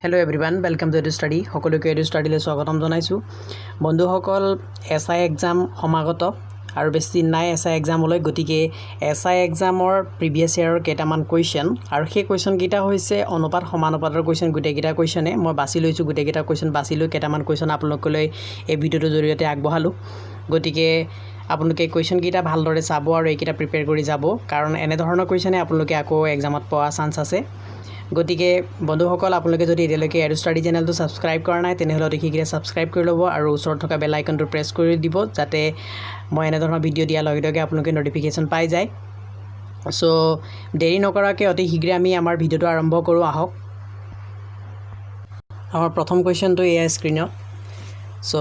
hello everyone welcome to Edu study সকলোকে Edu স্টাডিলৈ স্বাগতম জনাইছো বন্ধুসকল এসআই এক্সাম সমাগত আৰু বেছি নাই এসআই এক্সামলৈ গতিকে এসআই এক্সামৰ প্ৰিভিয়াস ইয়াৰৰ কেইটামান কোৱেশ্চন আৰু সেই কোৱেশ্চন কিটা হৈছে অনুপাত সমানুপাতৰ কোৱেশ্চন গুটেকিটা কোৱেশ্চনে মই বাছি লৈছো গুটেকিটা কোৱেশ্চন বাছি লৈ কেইটামান কোৱেশ্চন আপোনালোকলৈ এই ভিডিওটোৰ জৰিয়তে আগবঢ়ালো গতিকে আপোনালোকে কোৱেশ্চন কিটা ভালদৰে চাব আৰু এইকিটা প্ৰিপেয়াৰ কৰি যাব কাৰণ এনে ধৰণৰ কোৱেশ্চনে আপোনালোকে আকৌ এক্সামত পোৱা চান্স আছে গতিকে বন্ধুসকল আপোনালোকে যদি এতিয়ালৈকে এডু ষ্টাডি চেনেলটো সাবস্ক্ৰাইব কৰা নাই তেনেহলে অতিশীঘ্ৰে সাবস্ক্ৰাইব কৰি ল'ব আৰু ওচৰত থকা বেল আইকনটো প্ৰেছ কৰি দিব যাতে মই এনে ধৰণৰ ভিডিও দিয়া লগে লগে আপোনালোকে নটিফিকেশন পাই যায় সো দেৰি নকৰাকৈ অতিশীঘ্ৰে আমি আমাৰ ভিডিওটো আৰম্ভ কৰো আহক আমাৰ প্ৰথম কোৱেশ্চনটো এই স্ক্ৰিনত সো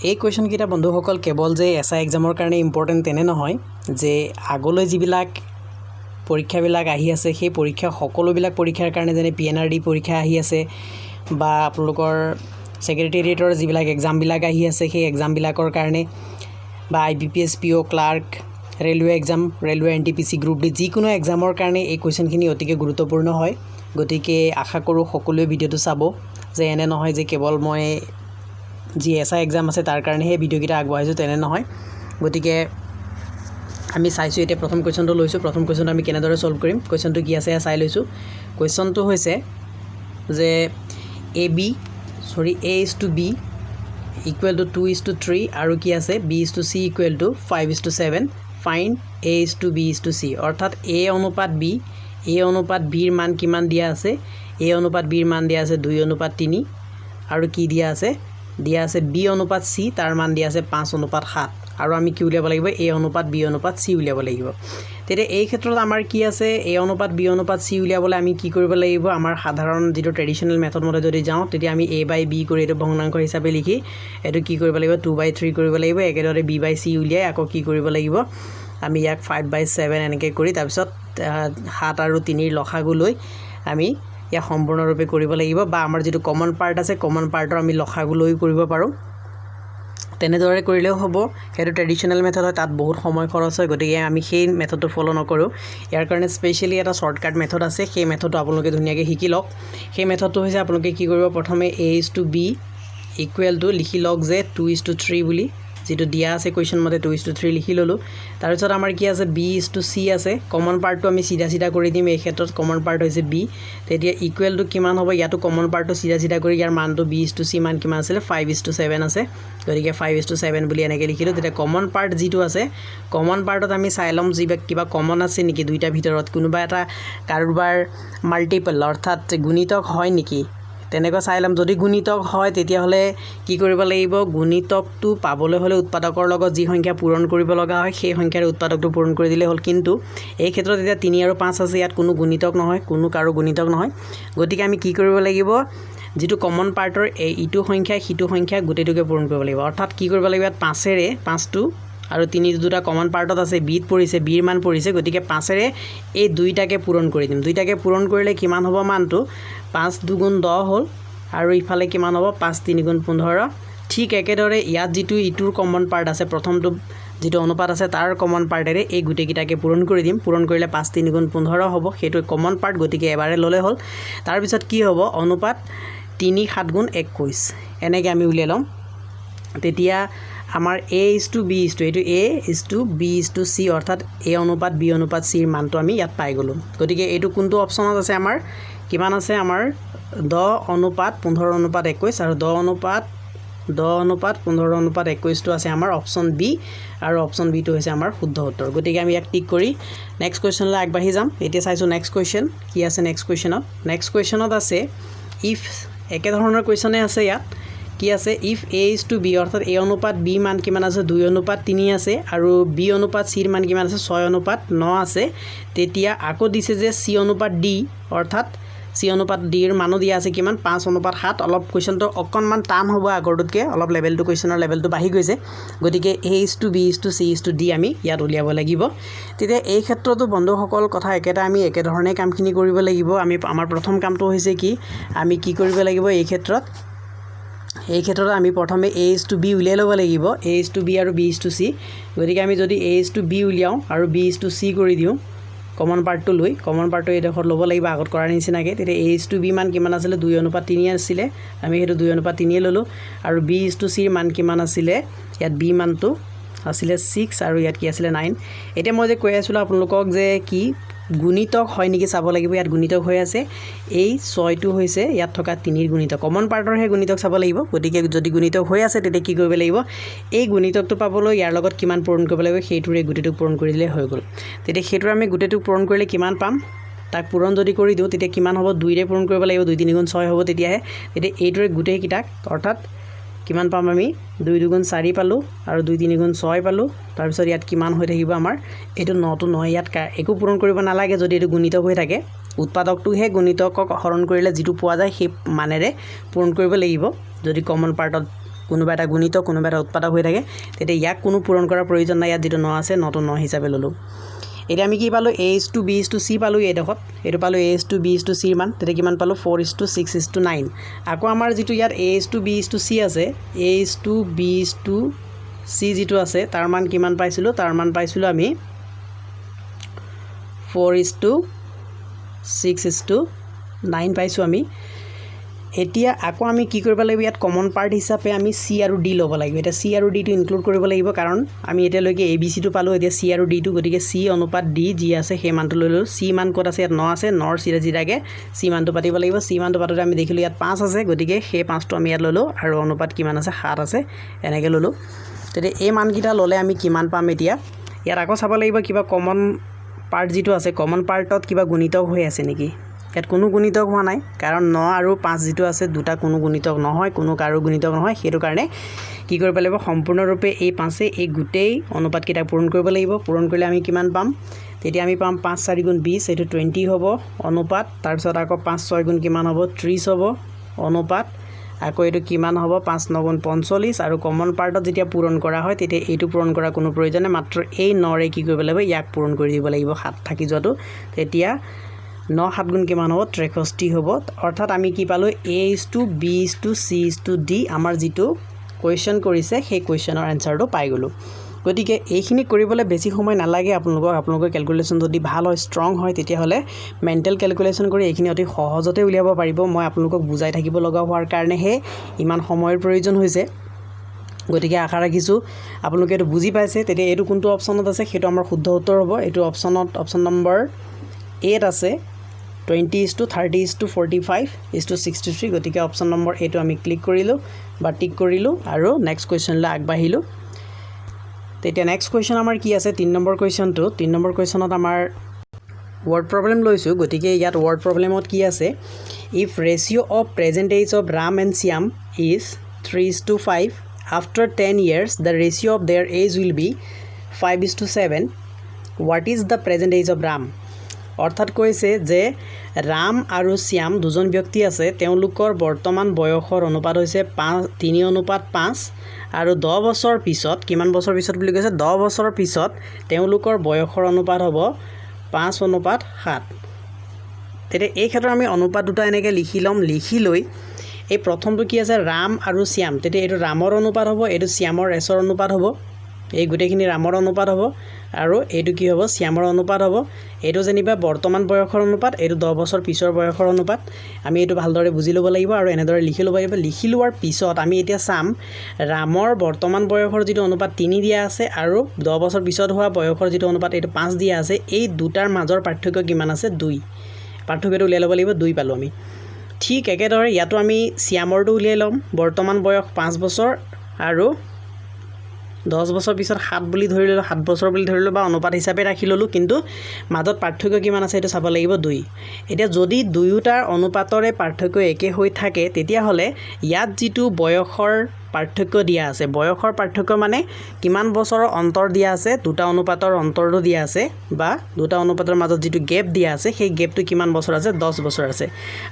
এই কোৱেশ্চন কিটা বন্ধুসকল কেৱল যে এসআই এক্সামৰ কাৰণে ইম্পৰ্টেন্ট তেনে নহয় যে আগলৈ যিবিলাক পৰীক্ষাবিলাক আহি আছে সেই পৰীক্ষা সকলোবিলাক পৰীক্ষাৰ কাৰণে যেনে পিএনআৰডি পৰীক্ষা আহি আছে বা আপোনালোকৰ সেক্ৰেটাৰিয়েটৰ যিবিলাক এক্সামবিলাক আহি আছে সেই এক্সামবিলাকৰ কাৰণে বা IBPS PO clerk railway exam railway NTPC group D যিকোনো এক্সামৰ কাৰণে এই কোৱেশ্চনখিনি অতিকে গুৰুত্বপূৰ্ণ হয় গতিকে আশা কৰো সকলোৱে ভিডিওটো চাব যে এনে নহয় যে কেৱল মই যি এসআই এক্সাম আছে তাৰ কাৰণে হে ভিডিও কিটা আগবঢ়াইছো তেনে নহয় গতিকে আমি চাইছো এতিয়া প্ৰথম কোৱেশ্চনটো লৈছো প্ৰথম কোৱেশ্চনটো আমি কেনেদৰে সলভ কৰিম কোৱেশ্চনটো কি আছে চাই লৈছো কোৱেশ্চনটো হৈছে যে a/b = 2:3 আৰু কি আছে b/c = 5:7 ফাইন্ড a/b/c অৰ্থাৎ a অনুপাত b ৰ মান কিমান দিয়া আছে a অনুপাত b ৰ মান দিয়া আছে 2:3 আৰু কি দিয়া আছে b অনুপাত c তাৰ মান দিয়া আছে 5:7 আৰু আমি কি উলিয়াব লাগিব a অনুপাত b অনুপাত c উলিয়াব লাগিব তেতে এই ক্ষেত্ৰত আমাৰ কি আছে a অনুপাত b অনুপাত c উলিয়াবলৈ আমি কি কৰিব লাগিব আমাৰ সাধাৰণ যেটো ট্ৰেডিশনাল মেথড মতে যদি যাও তেতি আমি a/b কৰি এটো ভগ্নাংশ হিচাপে লিখি এটো কি কৰিব লাগিব 2/3 কৰিব লাগিব একেদৰে b/c উলিয়াই আকৌ কি কৰিব লাগিব আমি ইয়াক 5/7 এনেকৈ কৰি তাৰ পিছত 7 আৰু 3 ৰ লসাগু লৈ আমি ইয়া সম্পূৰ্ণৰূপে কৰিব লাগিব বা আমাৰ যেটো কমন পাৰ্ট আছে কমন পাৰ্টৰ আমি লসাগু লৈ কৰিব পাৰো তেনেদৰে কৰিলেও হ'ব হেতু ট্ৰেডিশনাল মেথড হয় তাত বহুত সময় খৰচ হয় গতিকে আমি সেই মেথডটো ফলো নকৰো ইয়াৰ কাৰণে স্পেশালি এটা শৰ্টকাট মেথড আছে সেই মেথডটো আপোনালোকে ধুনীয়াকৈ শিকি লওক সেই মেথডটো হৈছে আপোনালোকে কি কৰিব প্ৰথমে a/b = লিখি লওক যে 2:3 বুলি যেটো দিয়া আছে কোৱেশ্চন মতে 2:3 লিখি ললো তাৰ পিছত আমাৰ কি আছে b/c আছে কমন পাৰ্টটো আমি সিধা কৰি দিম এই ক্ষেত্ৰত কমন পাৰ্ট হৈছে b তেতিয়া ইকুৱেল টু কিমান হ'ব ইয়াটো কমন পাৰ্টটো সিধা কৰি ইয়াৰ মানটো b/c মান কিমান আছিল 5:7 আছে গতিকে 5:7 বুলি এনেকৈ লিখিলো তেতিয়া কমন পাৰ্ট যেটো আছে কমন পাৰ্টত আমি চাইলম কিবা কমন আছে নেকি দুইটা ভিতৰত কোনোবা এটা কাৰোবাৰ মাল্টিপল অৰ্থাৎ গুণিতক হয় নেকি তেনেকৈ চাইলাম যদি গুণিতক হয় তেতিয়া হলে কি কৰিব লাগিব গুণিতকটো পাবলৈ হলে উৎপাদকৰ লগত যি সংখ্যা পূৰণ কৰিব লগা হয় সেই সংখ্যাৰ উৎপাদকটো পূৰণ কৰি দিলে হল কিন্তু এই ক্ষেত্ৰত এতিয়া 3 আৰু 5 আছে ইয়াত কোনো গুণিতক নহয় কোনো কাৰো গুণিতক নহয় গতিকে আমি কি কৰিব লাগিব যেটো কমন পাৰ্টৰ ইটো সংখ্যা হিটো সংখ্যা গুটেটোকে পূৰণ কৰিব লাগিব অৰ্থাৎ কি কৰিব লাগিব 5ৰে 5টো আৰু 3 দুটা কমন পাৰ্টত আছে বিত পৰিছে বিৰ মান পৰিছে গতিকে 5ৰে এই দুইটাকে পূৰণ কৰি দিম দুইটাকে পূৰণ কৰিলে কিমান হ'ব মানটো 5 2 গুণ 10 হ'ল আৰু ইফালে কিমান হ'ব 5 3 গুণ 15 ঠিক একেদৰে ইয়াত যেটো ইটোৰ কমন পাৰ্ট আছে প্ৰথমটো যেটো অনুপাত আছে তাৰ কমন পাৰ্টেৰে এই গুটে কিটাকে পূৰণ কৰি দিম পূৰণ কৰিলে 5 3 গুণ 15 হ'ব সেইটো কমন পাৰ্ট গতিকে এবাৰে ললে হ'ল তাৰ পিছত কি হ'ব অনুপাত 3 7 গুণ 21 এনেকৈ আমি উলিয়াই লম তেতিয়া আমাৰ a/b এটো a/b/c অৰ্থাৎ a অনুপাত b অনুপাত c ৰ মানটো আমি ইয়াত পাই গলো গতিকে এটো কোনটো অপচনত আছে আমাৰ কিমান আছে আমাৰ 10:15:21 আৰু 10:15:21 টো আছে আমাৰ অপচন বি আৰু অপচন বি টো হৈছে আমাৰ শুদ্ধ উত্তৰ গতিকে আমি ইয়াক টিক কৰি নেক্সট কোৱেশ্চনলৈ আগবাঢ়ি যাম এতিয়া চাইছো নেক্সট কোৱেশ্চন কি আছে নেক্সট কোৱেশ্চনত আছে ইফ একে ধৰণৰ কোৱেশ্চনে আছে ইয়াত কি আছে ইফ a/b অৰ্থাৎ a অনুপাত b মান কিমান আছে 2:3 আছে আৰু b অনুপাত c ৰ মান কিমান আছে 6:9 আছে তেতিয়া আকৌ দিছে যে c অনুপাত d অৰ্থাৎ c অনুপাত d ৰ মানো দিয়া আছে কিমান 5:7 অলপ কোৱেশ্চনটো অকনমান টান হ'ব আগৰটোতকে অলপ লেভেলটো কোৱেশ্চনৰ লেভেলটো বাঢ়ি গৈছে গতিকে a/b/c/d আমি ইয়াত উলিয়াব লাগিব তেতিয়া এই ক্ষেত্ৰতো বন্ধুসকল কথা একেটা আমি একে ধৰণে কামখিনি কৰিব লাগিব আমি আমাৰ প্ৰথম কামটো হৈছে কি আমি কি কৰিব লাগিব এই ক্ষেত্ৰত আমি প্ৰথমে a/b উলিয়াই ল'ব লাগিব a/b আৰু b/c গতিকে আমি যদি a/b উলিয়াও আৰু b/c কৰি দিও কমন পাৰ্টটো লৈ কমন পাৰ্টটো এইডোখৰত ল'ব লাগিব আগত কৰাৰ নিচিনাকৈ তেতিয়া a/b মান কিমান আছিলে 2:3 আছিলে আমি সেইটো 2:3 ল'লোঁ আৰু b/c মান কিমান আছিলে ইয়াত b মানটো আছিলে 6 আৰু ইয়াত কি আছিলে 9 এতিয়া মই যে কৈ আছিলোঁ আপোনালোকক যে কি গুণিতক হয় নেকি চাব লাগিব ইয়াত গুণিতক হৈ আছে এই 6টো হৈছে ইয়াত থকা 3ৰ গুণিতক কমন পাৰ্টৰ হে গুণিতক চাব লাগিব গতিকে যদি গুণিতক হৈ আছে তেতিয়া কি কৰিব লাগিব এই গুণিতকটো পাবলৈ ইয়াৰ লগত কিমান পূৰণ কৰিব লাগিব সেইটোৰে গুটেটো পূৰণ কৰি দিলে হৈ গ'ল তেতিয়া সেইটো আমি গুটেটো পূৰণ কৰিলে কিমান পাম তাক পূৰণ যদি কৰি দিওঁ তেতিয়া কিমান হ'ব 2 ৰে পূৰণ কৰিব লাগিব 2 3 গুণ 6 হ'ব তেতিয়াহে তেতিয়া এইটোৰে গুটেই কিটাক অৰ্থাৎ কিমান পাম আমি 2 2 গুণ 4 পালোঁ আৰু 2 3 গুণ 6 পালোঁ তাৰ পিছত ইয়াত কিমান হৈ থাকিব আমাৰ এটো 9 টো 9 ইয়াত একো পূৰণ কৰিব নালাগে যদি এটো গুণিতক হৈ থাকে উৎপাদকটোহে গুণিতকক হৰণ কৰিলে যেটো পোৱা যায় সেই মানেৰে পূৰণ কৰিব লাগিব যদি কমন পাৰ্টত কোনোবা এটা গুণিতক কোনোবা এটা উৎপাদক হৈ থাকে তেতিয়া ইয়াক কোনো পূৰণ কৰাৰ প্ৰয়োজন নাই ইয়াত যেটো 9 আছে 9 টো 9 হিচাপে ললোঁ এতিয়া আমি কি পালোঁ a/b/c পালোঁ এইডোখৰত এইটো পালোঁ a/b/c মান তেতিয়া কিমান পালোঁ 4:6:9 আকৌ আমাৰ যেটো ইয়াত a/b/c আছে a/b/c যেটো আছে তাৰ মান কিমান পাইছিলোঁ তাৰ মান পাইছিলোঁ আমি 4:6:9 পাইছোঁ আমি এতিয়া আকৌ আমি কি কৰিব লাগিব ইয়াত কমন পাৰ্ট হিচাপে আমি c আৰু d ল'ব লাগিব এটা c আৰু d টো ইনক্লুড কৰিব লাগিব কাৰণ আমি এতিয়ালৈকে abc টো পালোঁ এতিয়া c আৰু d টো গতিকে c অনুপাত d যি আছে সেই মানটো লৈ ললোঁ c মান ক'ত আছে ইয়াত 9 আছে 9 ৰ চিৰা জিৰাকে c মানটো পাতিব লাগিব c মানটো পাতোতে আমি দেখিলোঁ ইয়াত 5 আছে গতিকে সেই 5টো আমি ইয়াত ল'লোঁ আৰু অনুপাত কিমান আছে 7 আছে এনেকৈ ল'লোঁ তেতিয়া এই মানকিটা ল'লে আমি কিমান পাম এতিয়া ইয়াত আকৌ চাব লাগিব কিবা কমন পাৰ্ট যেটো আছে কমন পাৰ্টত কিবা গুণিতক হৈ আছে নেকি ইয়াত কোনো গুণিতক হোৱা নাই কাৰণ 9 আৰু 5 যেটো আছে দুটা কোনো গুণিতক নহয় কোনো কাৰো গুণিতক নহয় সেইটো কাৰণে কি কৰিব লাগিব সম্পূৰ্ণৰূপে এই 5 এই গুটেই অনুপাত কিটা পূৰণ কৰিব লাগিব পূৰণ কৰিলে আমি কিমান পাম তেতিয়া আমি পাম 5 4 গুণ 20 এটো 20 হ'ব অনুপাত তাৰ পিছত আকৌ 5 6 গুণ কিমান হ'ব 30 হ'ব অনুপাত আকৌ এটো কিমান হ'ব 5 9 গুণ 45 আৰু কমন পাৰ্টত যেতিয়া পূৰণ কৰা হয় তেতিয়া এইটো পূৰণ কৰা কোনো প্ৰয়োজন নাই মাত্ৰ এই 9 ৰে কি কৰিব লাগিব ইয়াক পূৰণ কৰি দিব লাগিব 7 থাকি যোৱাটো তেতিয়া 9 7 গুণ কিমান হ'ব 63 হ'ব অৰ্থাৎ আমি কি পালোঁ a/b/c/d আমাৰ যেটো কোৱেশ্চন কৰিছে সেই কোৱেশ্চনৰ আনসাৰটো পাই গলো গতিকে এইখিনি কৰিবলৈ বেছি সময় নালাগে আপোনালোকৰ ক্যালকুলেশন যদি ভাল হয় ষ্ট্ৰং হয় তেতিয়া হলে মেন্টাল ক্যালকুলেশন কৰি এইখিনি অতি সহজতে উলিয়াব পাৰিব মই আপোনালোকক বুজাই থাকিব লগা হোৱাৰ কাৰণে হে ইমান সময়ৰ প্ৰয়োজন হৈছে গতিকে আশা ৰাখিছো আপোনালোকে এটো বুজি পাইছে তেতিয়া এটো কোনটো অপচনত আছে হেতু আমাৰ শুদ্ধ উত্তৰ হ'ব এটো অপচন নম্বৰ 8 আছে 20:30:40:45:63 গতিকে অপচন নম্বৰ এটো আমি ক্লিক কৰিলো বা টিক কৰিলো আৰু নেক্সট কোৱেশ্চনলৈ আগবাঢ়িলো তেতিয়া নেক্সট কোৱেশ্চন আমাৰ কি আছে 3 নম্বৰ কোৱেশ্চনটো 3 নম্বৰ কোৱেশ্চনত আমাৰ word problem লৈছো গতিকে ইয়াত word problemত কি আছে if ratio of present age of Ram and Shyam is 3:5 after 10 years the ratio of their age will be 5:7 what is the present age of Ram অৰ্থাৎ কৈছে যে ৰাম আৰু শ্যাম দুজন ব্যক্তি আছে তেওঁলোকৰ বৰ্তমান বয়সৰ অনুপাত হৈছে 3:5 আৰু 10 বছৰ পিছত কিমান বছৰ পিছত বুলি কৈছে 10 বছৰৰ পিছত তেওঁলোকৰ বয়সৰ অনুপাত হ'ব 5:7 তেতিয়া এই ক্ষেত্ৰত আমি অনুপাত দুটা এনেকৈ লিখি লম লিখি লৈ এই প্ৰথমটো কি আছে ৰাম আৰু শ্যাম তেতিয়া এইটো ৰামৰ অনুপাত হ'ব এইটো শ্যামৰ এছৰ অনুপাত হ'ব এই গুটেখিনি ৰামৰ অনুপাত হ'ব আৰু এইটো কি হ'ব শ্যামৰ অনুপাত হ'ব এইটো যেনিবা বৰ্তমান বয়সৰ অনুপাত এইটো 10 বছৰ পিছৰ বয়সৰ অনুপাত আমি এইটো ভালদৰে বুজি ল'ব লাগিব আৰু এনেদৰে লিখি ল'ব লাগিব লিখি লোৱাৰ পিছত আমি এতিয়া চাম ৰামৰ বৰ্তমান বয়সৰ যেটো অনুপাত 3 দিয়া আছে আৰু 10 বছৰ পিছত হোৱা বয়সৰ যেটো অনুপাত এইটো 5 দিয়া আছে এই দুটাৰ মাজৰ পাৰ্থক্য কিমান আছে 2 পাৰ্থক্যটো উলিয়াই ল'ব লাগিব 2 পালো আমি ঠিক একেদৰে ইয়াতো আমি শ্যামৰটো উলিয়াই ল'ম বৰ্তমান বয়স 5 বছৰ আৰু 10 বছৰ পিছত 7 বুলি ধৰি ললো 7 বছৰ বুলি ধৰি ললো বা অনুপাত হিচাপে ৰাখি ললো কিন্তু মাজত পাৰ্থক্য কিমান আছে এটো চাব লাগিব 2 এতিয়া যদি দুয়োটাৰ অনুপাতৰে পাৰ্থক্য একে হৈ থাকে তেতিয়া হলে ইয়াত যেটো বয়সৰ পাৰ্থক্য দিয়া আছে বয়সৰ পাৰ্থক্য মানে কিমান বছৰৰ অন্তৰ দিয়া আছে দুটা অনুপাতৰ অন্তৰটো দিয়া আছে বা দুটা অনুপাতৰ মাজত যেটো গেপ দিয়া আছে সেই গেপটো কিমান বছৰ আছে 10 বছৰ আছে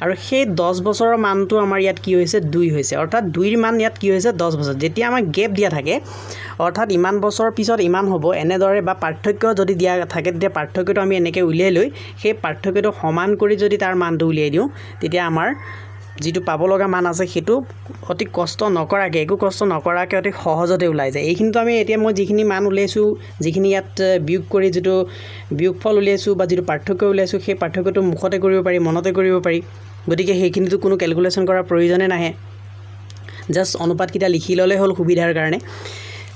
আৰু সেই 10 বছৰৰ মানটো আমাৰ ইয়াত কি হৈছে 2 হৈছে অৰ্থাৎ 2 ৰ মান ইয়াত কি হৈছে 10 বছৰ যেতিয়া আমাৰ গেপ দিয়া থাকে অৰ্থাৎ ইমান বছৰৰ পিছত ইমান হ'ব এনেদৰে বা পাৰ্থক্য যদি দিয়া থাকে তেতিয়া পাৰ্থক্যটো আমি এনেকৈ উলিয়াই লৈ সেই পাৰ্থক্যটো সমান কৰি যদি তাৰ মানটো উলিয়াই দিওঁ তেতিয়া আমাৰ যিটো পাব লগা মান আছে সেইটো অতি কষ্ট নকৰাকৈ একো কষ্ট নকৰাকৈ অতি সহজতে ওলাই যায় এইখিনিতো আমি এতিয়া মই যিখিনি মান উলিয়াইছোঁ যিখিনি ইয়াত বিয়োগ কৰি যিটো বিয়োগফল উলিয়াইছোঁ বা যিটো পাৰ্থক্য উলিয়াইছোঁ সেই পাৰ্থক্যটো মুখতে কৰিব পাৰি মনতে কৰিব পাৰি গতিকে সেইখিনিতো কোনো ক্যালকুলেশন কৰাৰ প্ৰয়োজনে নাহে জাস্ট অনুপাতকিটা লিখি ললে হ'ল সুবিধাৰ কাৰণে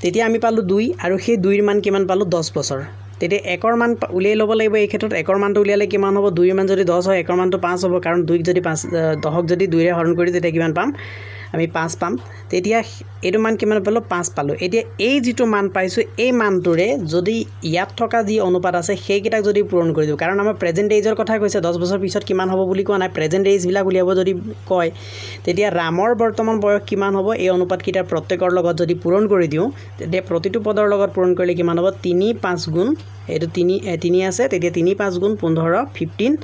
তেতিয়া আমি পালো 2 আৰু সেই 2 ৰ মান কিমান পালো 10 বছৰ তেতিয়া 1 ৰ মান উলিয়াই ল'ব লাগিব এই ক্ষেত্ৰত 1 ৰ মানটো উলিয়ালে কিমান হ'ব 2 ৰ মান যদি 10 হয় 1 ৰ মানটো 5 হ'ব কাৰণ 2 যদি 5 10ক যদি 2 ৰে হৰণ কৰি তেতিয়া কিমান পাম আমি 5 পাম তেতিয়া এটো মান কিমান পালো 5 পালো এতিয়া এই যেটো মান পাইছো এই মানটোৰে যদি ইয়াত থকা যি অনুপাত আছে সেই কিটাক যদি পূৰণ কৰি দিও কাৰণ আমাৰ প্ৰেজেন্ট এজৰ কথা কৈছে 10 বছৰ পিছত কিমান হ'ব বুলি কোৱা নাই প্ৰেজেন্ট এজ বিলাক উলিয়াব যদি কয় তেতিয়া ৰামৰ বৰ্তমান বয়স কিমান হ'ব এই অনুপাত কিটা প্ৰত্যেকৰ লগত যদি পূৰণ কৰি দিও তেতিয়া প্ৰতিটো পদৰ লগত পূৰণ কৰিলে কিমান হ'ব 3 5 গুণ এটো 3 আছে তেতিয়া 3 5 গুণ 15 15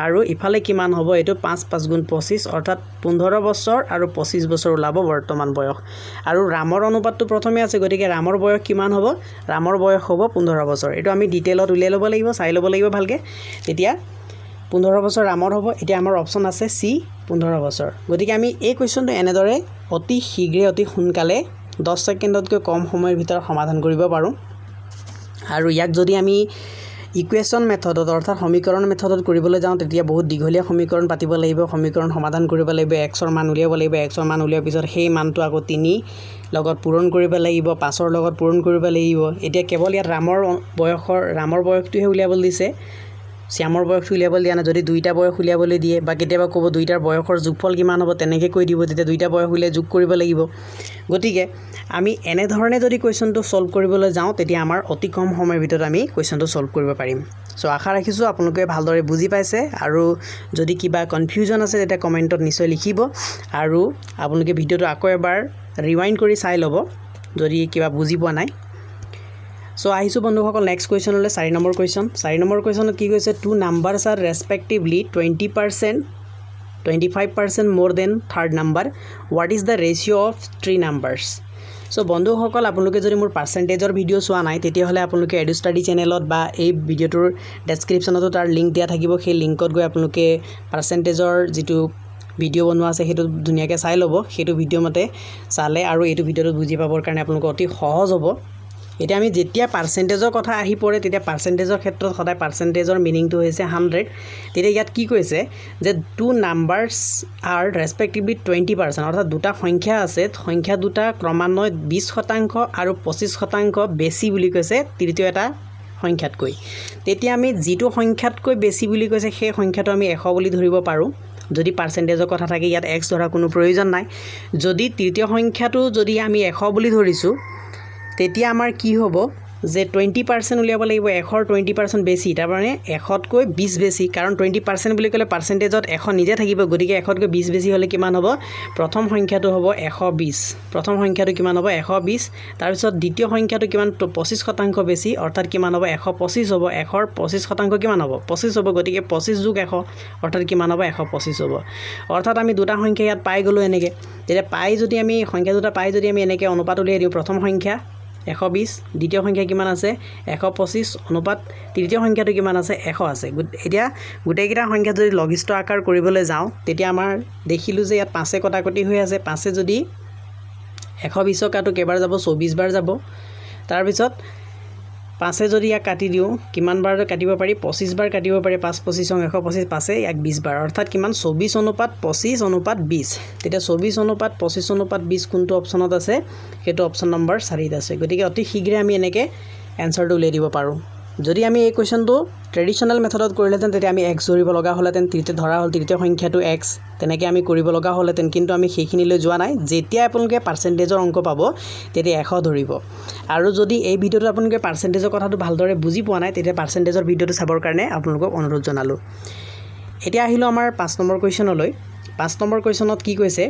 আৰু ইফালে কিমান হ'ব এটো 5 5 গুণ 25 অৰ্থাৎ 15 বছৰ আৰু 25 বছৰ ওলাব বৰ্তমান বয়স আৰু ৰামৰ অনুপাতটো প্ৰথমে আছে গতিকে ৰামৰ বয়স কিমান হ'ব ৰামৰ বয়স হ'ব 15 বছৰ এটো আমি ডিটেইলত উলিয়াই ল'ব লাগিব চাই ল'ব লাগিব ভালকে তেতিয়া 15 বছৰ ৰামৰ হ'ব এতিয়া আমাৰ অপচন আছে সি 15 বছৰ গতিকে আমি এই কোৱেশ্চনটো এনেদৰে অতি শীঘ্ৰে অতি সোনকালে 10 সেকেন্ডতকৈ কম সময়ৰ ভিতৰত সমাধান কৰিব পাৰো আৰু ইয়াক যদি আমি ইকুৱেশ্যন মেথডত অৰ্থাৎ সমীকৰণ মেথডত কৰিবলৈ যাওঁ তেতিয়া বহুত দীঘলীয়া সমীকৰণ পাতিব লাগিব সমীকৰণ সমাধান কৰিব লাগিব x ৰ মান উলিয়াব লাগিব x ৰ মান উলিয়াৰ পিছত সেই মানটো আকৌ 3 লগত পূৰণ কৰিব লাগিব 5 ৰ লগত পূৰণ কৰিব লাগিব এতিয়া কেৱল ইয়াত ৰামৰ বয়সটোহে উলিয়াবলৈ দিছে শ্যামৰ বয়স উলিয়াবলৈ দিয়া না যদি দুইটা বয়স উলিয়াবলৈ দিয়ে বা কেতিয়াবা ক'ব দুইটাৰ বয়সৰ যোগফল কিমান হ'ব তেনেকৈ কৈ দিব তেতিয়া দুইটা বয়স উলিয়াই যোগ কৰিব লাগিব গতিকে আমি এনে ধৰণে যদি কোৱেশ্চনটো সলভ কৰিবলৈ যাওঁ তেতিয়া আমাৰ অতি কম সময়ৰ ভিতৰত আমি কোৱেশ্চনটো সলভ কৰিব পাৰিম সো আশা ৰাখিছো আপোনালোকে ভালদৰে বুজি পাইছে আৰু যদি কিবা কনফিউজন আছে তেতিয়া কমেন্টত নিশ্চয় লিখিব আৰু আপোনালোকে ভিডিওটো আকৌ এবাৰ ৰিৱাইন্ড কৰি চাই ল'ব যদি কিবা বুজি পোৱা নাই So আহিছো বন্ধুসকল নেক্সট কোৱেশ্চনলৈ 4 নম্বৰ কোৱেশ্চন 4 নম্বৰ কোৱেশ্চনত কি কৈছে two numbers are respectively 20% 25% more than third number what is the ratio of three numbers So বন্ধুসকল আপোনালোকে যদি মোৰ পাৰ্সেন্টেজৰ ভিডিও চোৱা নাই তেতিয়া হলে আপোনালোকে এডু ষ্টাডি চেনেলত বা এই ভিডিওটোৰ ডেসক্ৰিপচনতো তাৰ লিংক দিয়া থাকিব সেই লিংকত গৈ আপোনালোকে পাৰ্সেন্টেজৰ যেটো ভিডিও বনোৱা আছে হেতু ধুনিয়াকৈ চাই ল'ব হেতু ভিডিও মতে চালে আৰু এইটো ভিডিওটো বুজি পাবৰ কাৰণে আপোনালোক অতি সহজ হ'ব এতিয়া আমি যেতিয়া পাৰ্সেন্টেজৰ কথা আহি পৰে তেতিয়া পাৰ্সেন্টেজৰ ক্ষেত্ৰত সদায় পাৰ্সেন্টেজৰ মিনিংটো হৈছে 100 তেতিয়া ইয়াত কি কৈছে যে two numbers are respectively 20% অৰ্থাৎ দুটা সংখ্যা আছে সংখ্যা দুটা ক্ৰমান্বয়ে 20% আৰু 25% বেছি বুলি কৈছে তৃতীয় এটা সংখ্যাতকৈ তেতিয়া আমি যেটো সংখ্যাতকৈ বেছি বুলি কৈছে সেই সংখ্যাটো আমি 100 বুলি ধৰিব পাৰো যদি পাৰ্সেন্টেজৰ কথা থাকে ইয়াত x ধৰা কোনো প্ৰয়োজন নাই যদি তৃতীয় সংখ্যাটো যদি আমি 100 বুলি ধৰিছো তেতিয়া আমাৰ কি হ'ব যে 20% উলিয়াব লাগিব 100 20% বেছি তাৰ মানে 100 কৈ 20 বেছি কাৰণ 20% বুলি ক'লে পাৰ্সেন্টেজত 100 নিজে থাকিব গতিকে 100 কৈ 20 বেছি হলে কিমান হ'ব প্ৰথম সংখ্যাটো হ'ব 120 প্ৰথম সংখ্যাটো কিমান হ'ব 120 তাৰ পিছত দ্বিতীয় সংখ্যাটো কিমান 25% বেছি অৰ্থাৎ কিমান হ'ব 125 হ'ব 100 25% কিমান হ'ব 25 হ'ব গতিকে 25 যোগ 100 অৰ্থাৎ কিমান হ'ব 125 হ'ব অৰ্থাৎ আমি দুটা সংখ্যা ইয়াত পাই গলো এনেকে তেতিয়া পাই যদি আমি সংখ্যা দুটা পাই যদি আমি এনেকে অনুপাত উলিয়াই দিও প্ৰথম সংখ্যা 120 দ্বিতীয় সংখ্যা কিমান আছে 125 অনুপাত তৃতীয় সংখ্যাটো কিমান আছে 100 আছে এতিয়া গুটেকিটা সংখ্যা যদি লঘিষ্ঠ আকাৰ কৰিবলৈ যাওঁ তেতিয়া আমাৰ দেখিলো যে ইয়াত 5 কটাকটি হৈ আছে 5 যদি 120 কাটো কেবাৰ যাব 24 বাৰ যাব তাৰ পিছত 5 যদি ইয়াক কাটি দিও কিমান বাৰ কাটিব পাৰি 25 বাৰ কাটিব পাৰি 5 25 125 5 ইয়াক 20 বাৰ অৰ্থাৎ কিমান 24 অনুপাত 25 অনুপাত 20 তেতিয়া 24 অনুপাত 25 অনুপাত 20 কোনটো অপচনত আছে হেতু অপচন নম্বৰ 4 ত আছে গতিকে অতি শীঘ্ৰে আমি এনেকে এনসাৰটো উলিয়াই দিব পাৰো যদি আমি এই কোৱেশ্চনটো ট্ৰেডিশনাল মেথডত কৰিলেতেন তেতিয়া আমি x ধৰিব লগা হলেতেন তৃতীয় ধৰা হল তৃতীয় সংখ্যাটো x তেনেকে আমি কৰিব লগা হলেতেন কিন্তু আমি সেইখিনিলৈ যোৱা নাই যেতিয়া আপোনালোকে পাৰ্সেন্টেজৰ অংক পাব তেতিয়া 100 ধৰিব আৰু যদি এই ভিডিওটো আপোনালোকে পাৰ্সেন্টেজৰ কথাটো ভালদৰে বুজি পোৱা নাই তেতিয়া পাৰ্সেন্টেজৰ ভিডিওটো চাবৰ কাৰণে আপোনালোকক অনুৰোধ জনালো এতিয়া আহিলো আমাৰ 5 নম্বৰ কোৱেশ্চনলৈ 5 নম্বৰ কোৱেশ্চনত কি কৈছে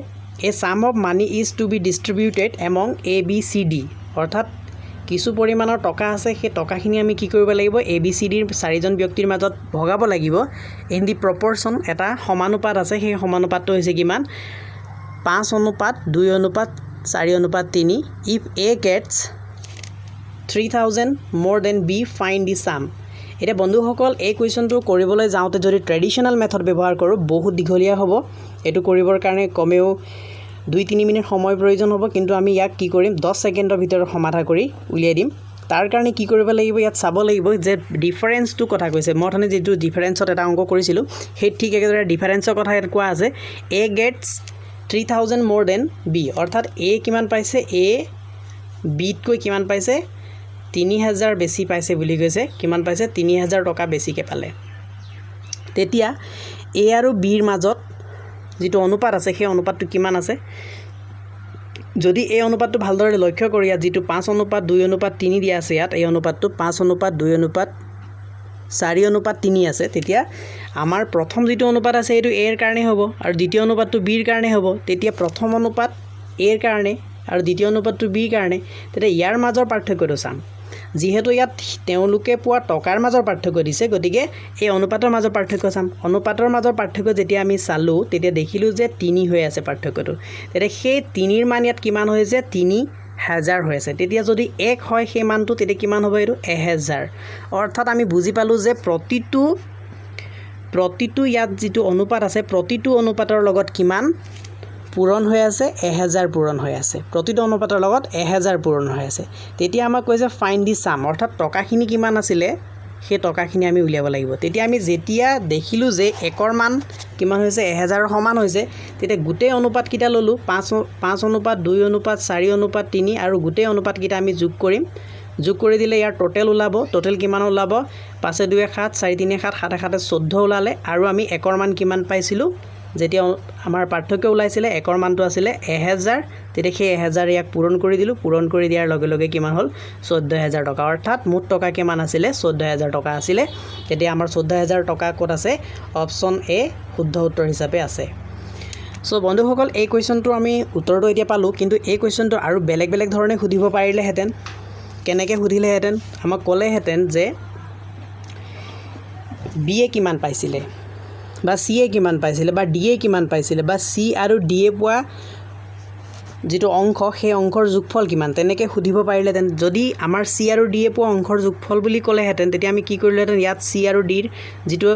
a sum of money is to be distributed among a b c d অৰ্থাৎ কিছু পৰিমাণৰ টকা আছে সেই টকাখিনি আমি কি কৰিব লাগিব a b c d ৰ চাৰিজন ব্যক্তিৰ মাজত ভগাব লাগিব ইন দি প্ৰপৰচন এটা সমানুপাত আছে সেই সমানুপাতটো হৈছে কিমান 5 অনুপাত 2 অনুপাত 4 অনুপাত 3 if a gets 3000 more than b find the sum এতিয়া বন্ধুসকল এই কুৱেশ্যনটো কৰিবলৈ যাওঁতে যদি ট্ৰেডিশ্যনেল মেথড ব্যৱহাৰ কৰোঁ বহুত দীঘলীয়া হ'ব এইটো কৰিবৰ কাৰণে কমেও 2-3 মিনিট সময় প্ৰয়োজন হ'ব কিন্তু আমি ইয়াক কি কৰিম 10 ছেকেণ্ডৰ ভিতৰত সমাধা কৰি উলিয়াই দিম তাৰ কাৰণে কি কৰিব লাগিব ইয়াত চাব লাগিব যে ডিফাৰেন্সটো কথা কৈছে মই অথনি যেটো ডিফাৰেন্সত এটা অংক কৰিছিলো সেই ঠিক একেদৰে ডিফাৰেন্সৰ কথা ইয়াত কোৱা আছে a gets 3000 more than b অৰ্থাৎ a কিমান পাইছে a b তকৈ কিমান পাইছে 3000 বেছি পাইছে বুলি কৈছে কিমান পাইছে 3000 টকা বেছিকে পালে তেতিয়া a আৰু b ৰ মাজত যেটো অনুপাত আছে সেই অনুপাতটো কিমান আছে যদি এই অনুপাতটো ভালদৰে লক্ষ্য কৰি যেটো 5:2:3 দিয়া আছে ইয়াত এই অনুপাতটো 5:2:4:3 আছে তেতিয়া আমাৰ প্ৰথম যেটো অনুপাত আছে এটো a ৰ কাৰণে হ'ব আৰু দ্বিতীয় অনুপাতটো b ৰ কাৰণে হ'ব তেতিয়া প্ৰথম অনুপাত a ৰ কাৰণে আৰু দ্বিতীয় অনুপাতটো b ৰ কাৰণে তেতিয়া ইয়াৰ মাজৰ পাৰ্থক্যটো চাম যেহেতু ইয়াত তেওঁলোকে পোৱা টকাৰ মাজৰ পাৰ্থক্য দিছে গতিকে এই অনুপাতৰ মাজৰ পাৰ্থক্য চাম অনুপাতৰ মাজৰ পাৰ্থক্য যেতিয়া আমি চালো তেতিয়া দেখিলো যে 3 হৈ আছে পাৰ্থক্যটো তেতিয়া সেই 3 ৰ মান ইয়াত কিমান হৈছে 3000 হৈ আছে তেতিয়া যদি 1 হয় সেই মানটো তেতিয়া কিমান হ'ব এটো 1000 অৰ্থাৎ আমি বুজি পালো যে প্ৰতিটো ইয়াত যেটো অনুপাত আছে প্ৰতিটো অনুপাতৰ লগত কিমান পূৰণ হৈ আছে 1000 পূৰণ হৈ আছে প্ৰতিটো অনুপাতৰ লগত 1000 পূৰণ হৈ আছে তেতিয়া আমাক কৈছে ফাইন্ড দি সাম অৰ্থাৎ টকাখিনি কিমান আছিল সেই টকাখিনি আমি উলিয়াব লাগিব তেতিয়া আমি যেতিয়া দেখিলো যে 1ৰ মান কিমান হৈছে 1000 ৰ সমান হৈছে তেতিয়া গুটেই অনুপাত কিটা ললো 5:2:4:3 আৰু গুটেই অনুপাত কিটা আমি যোগ কৰিম যোগ কৰি দিলে ইয়াৰ টোটাল ওলাব টোটাল কিমান ওলাব 5:2 7 4:3 7 7 14 ওলালে আৰু আমি 1ৰ মান কিমান পাইছিলো যেতিয়া আমাৰ পাৰ্থক্য ওলাইছিলে 1ৰ মানটো আছিল 1000 তেতিয়া সেই 1000 ইয়াক পূৰণ কৰি দিলো পূৰণ কৰি দিয়াৰ লগে লগে কিমান হ'ল 14000 টকা অৰ্থাৎ মুঠ টকা কিমান আছিল 14000 টকা আছিল তেতিয়া আমাৰ 14000 টকা ক'ত আছে অপচন এ শুদ্ধ উত্তৰ হিচাপে আছে সো বন্ধুসকল এই কোৱেশ্যনটো আমি উত্তৰটো এতিয়া পালো কিন্তু এই কোৱেশ্যনটো আৰু বেলেগ বেলেগ ধৰণে সুধিব পাৰিলে হেতেন কেনেকৈ সুধিলে হেতেন আমাক ক'লে হেতেন যে বি এ কিমান পাইছিলে বা সি এ কিমান পাইছিলে বা ডি এ কিমান পাইছিলে বা সি আৰু ডি এ পোৱা যেটো অংক সেই অংকৰ যোগফল কিমান তেনেকৈ সুধিব পাৰিলেতেন যদি আমাৰ সি আৰু ডি এ পোৱা অংকৰ যোগফল বুলি ক'লে হেতেন তেতিয়া আমি কি কৰিলেতেন ইয়াত সি আৰু ডি ৰ যেটো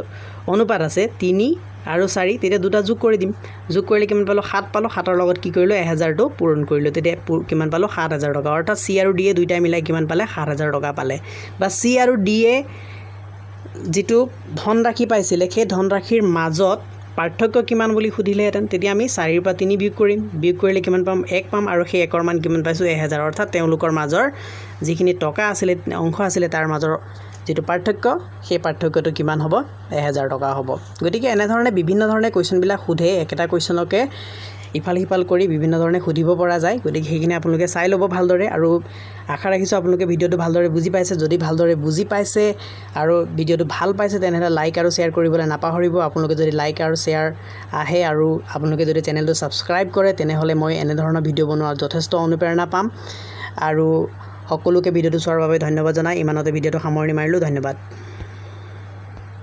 অনুপাত আছে 3 আৰু 4 তেতিয়া দুটা যোগ কৰি দিম যোগ কৰিলে কিমান পালো 7 পালো 7ৰ লগত কি কৰিলো 1000 টো পূৰণ কৰিলো তেতিয়া কিমান পালো 7000 টকা অৰ্থাৎ সি আৰু ডি এ দুইটা মিলাই কিমান পালে 7000 টকা পালে বা সি আৰু ডি এ যেটো ধনৰাশি পাইছিলে সেই ধনৰাশিৰ মাজত পাৰ্থক্য কিমান বুলি সুধিলে হেতেন তেতিয়া আমি 4 ৰ পৰা 3 বিয়োগ কৰিম বিয়োগ কৰিলে কিমান পাম 1 পাম আৰু সেই 1ৰ মান কিমান পাইছো 1000 অৰ্থাৎ তেওঁলোকৰ মাজৰ যিখিনি টকা আছিল অংশ আছিল তাৰ মাজৰ যেটো পাৰ্থক্য সেই পাৰ্থক্যটো কিমান হ'ব 1000 টকা হ'ব গতিকে এনে ধৰণে বিভিন্ন ধৰণে কোৱেশ্যন বিলাক সুধে একেটা কোৱেশ্যনকে ইফাল হিফাল কৰি বিভিন্ন ধৰণে সুধিব পৰা যায় গতিকে সেইখিনি আপোনালোকে চাই ল'ব ভালদৰে আৰু আশা ৰাখিছো আপোনালোকে ভিডিওটো ভালদৰে বুজি পাইছে যদি ভালদৰে বুজি পাইছে আৰু ভিডিওটো ভাল পাইছে তেনেহলে লাইক আৰু শেয়াৰ কৰিবলৈ নাপাহৰিব আপোনালোকে যদি লাইক আৰু শেয়াৰ আহে আৰু আপোনালোকে যদি চেনেলটো সাবস্ক্ৰাইব কৰে তেনেহলে মই এনে ধৰণৰ ভিডিও বনোৱাৰ যথেষ্ট অনুপ্ৰেৰণা পাম আৰু সকলোকে ভিডিওটো চোৱাৰ বাবে ধন্যবাদ জনাই ইমানতে ভিডিওটো সামৰণি মাৰিলো ধন্যবাদ